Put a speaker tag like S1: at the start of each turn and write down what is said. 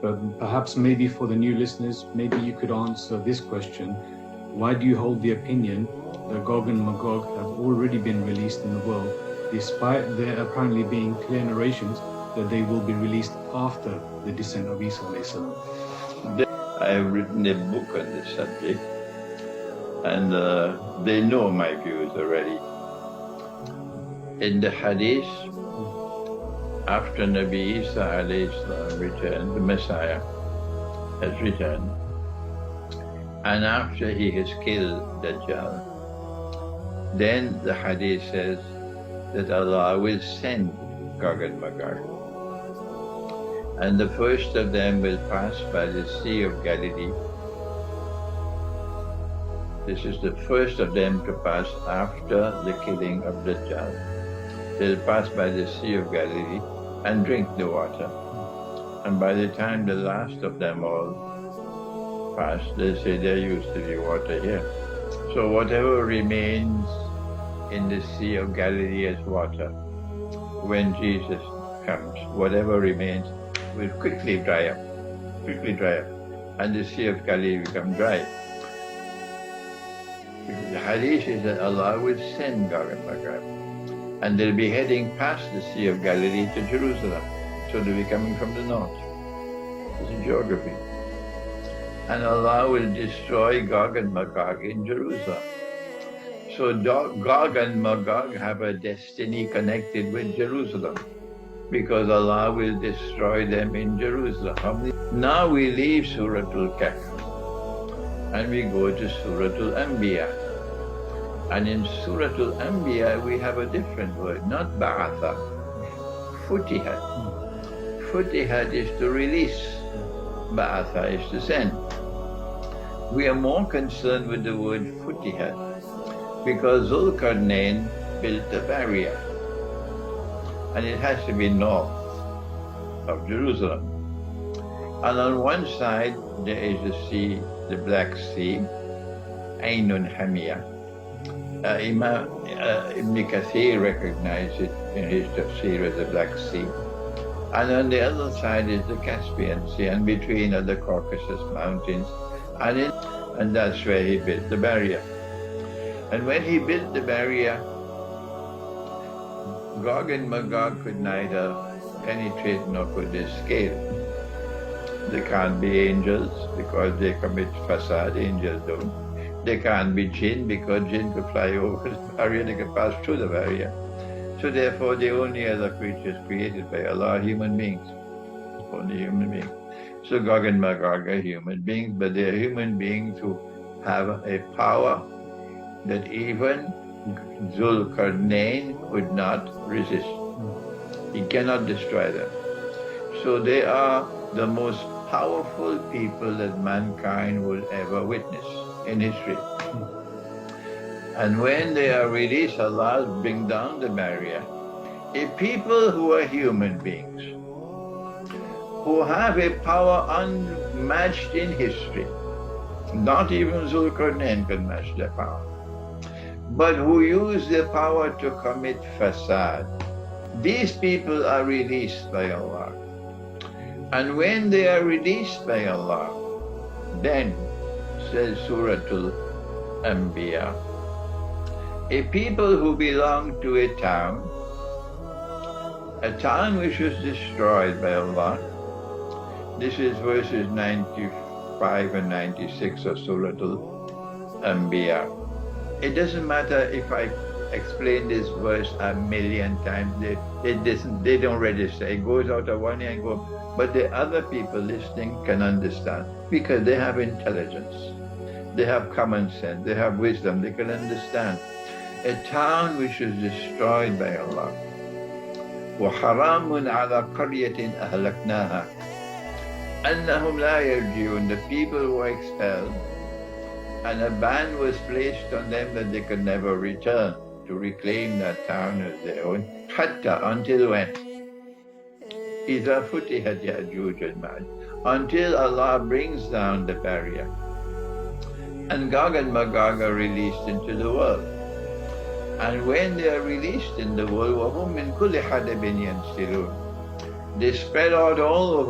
S1: But perhaps maybe for the new listeners, maybe you could answer this question. Why do you hold the opinion that Gog and Magog have already been released in the world, despite there apparently being clear narrations that they will be released after the descent of Isa alayhi salam?
S2: I have written a book on this subject, and they know my views already. In the hadith, after Nabi Isa alayhi salam returned, the Messiah has returned, and after he has killed Dajjal, then the hadith says that Allah will send Gog and Magog. And the first of them will pass by the Sea of Galilee. This is the first of them to pass after the killing of Dajjal. They'll pass by the Sea of Galilee and drink the water. And by the time the last of them all pass, they say there used to be water here. So whatever remains in the Sea of Galilee as water, when Jesus comes, whatever remains will quickly dry up, and the Sea of Galilee will become dry. The hadith is that Allah will send Gog and Magog, and they'll be heading past the Sea of Galilee to Jerusalem. So they'll be coming from the north. It's a geography. And Allah will destroy Gog and Magog in Jerusalem. So Gog and Magog have a destiny connected with Jerusalem, because Allah will destroy them in Jerusalem. Now we leave Suratul Kahf and we go to Suratul Anbiya. And in Suratul Anbiya we have a different word, not Ba'atha, Futihat. Futihat is to release, Ba'atha is to send. We are more concerned with the word Futihat because Zulkarnain built a barrier, and it has to be north of Jerusalem. And on one side there is the sea, the Black Sea, Ainun Hamiyah. Ibn Kathir recognized it in his tafsir as the Black Sea. And on the other side is the Caspian Sea, and between are the Caucasus Mountains. And that's where he built the barrier. And when he built the barrier, Gog and Magog could neither penetrate nor could they scale. They can't be angels because they commit fasad, angels don't. They can't be jinn because jinn could fly over the barrier, they could pass through the barrier. So therefore the only other creatures created by Allah are human beings. Only human beings. So Gog and Magog are human beings, but they are human beings who have a power that even Zulkarnain could not resist. He cannot destroy them. So they are the most powerful people that mankind will ever witness in history. And when they are released, Allah will bring down the barrier. A people who are human beings, who have a power unmatched in history, not even Zulkarnain can match their power, but who use their power to commit fasad. These people are released by Allah. And when they are released by Allah, then, says Suratul Anbiya, a people who belong to a town which was destroyed by Allah. This is verses 95 and 96 of Suratul Anbiya. It doesn't matter if I explain this verse a million times, they don't register. It goes out of one ear and goes, but the other people listening can understand because they have intelligence, they have common sense, they have wisdom, they can understand. A town which is destroyed by Allah. وَحَرَامٌ عَلَى قَرْيَةٍ أَهْلَكْنَاهَا أَنَّهُمْ لَا يَرْجِعُونَ. The people who were expelled, and a ban was placed on them that they could never return to reclaim that town as their own. Hatta, until when? إِذَا فُتِحَتْ يَأْجُوجُ وَمَأْجُوجُ, until Allah brings down the barrier. And Gog and Magog are released into the world. And when they are released in the world, وَهُمْ مِنْ كُلِّ حَدَبٍ يَنْسِلُونَ, they spread out all over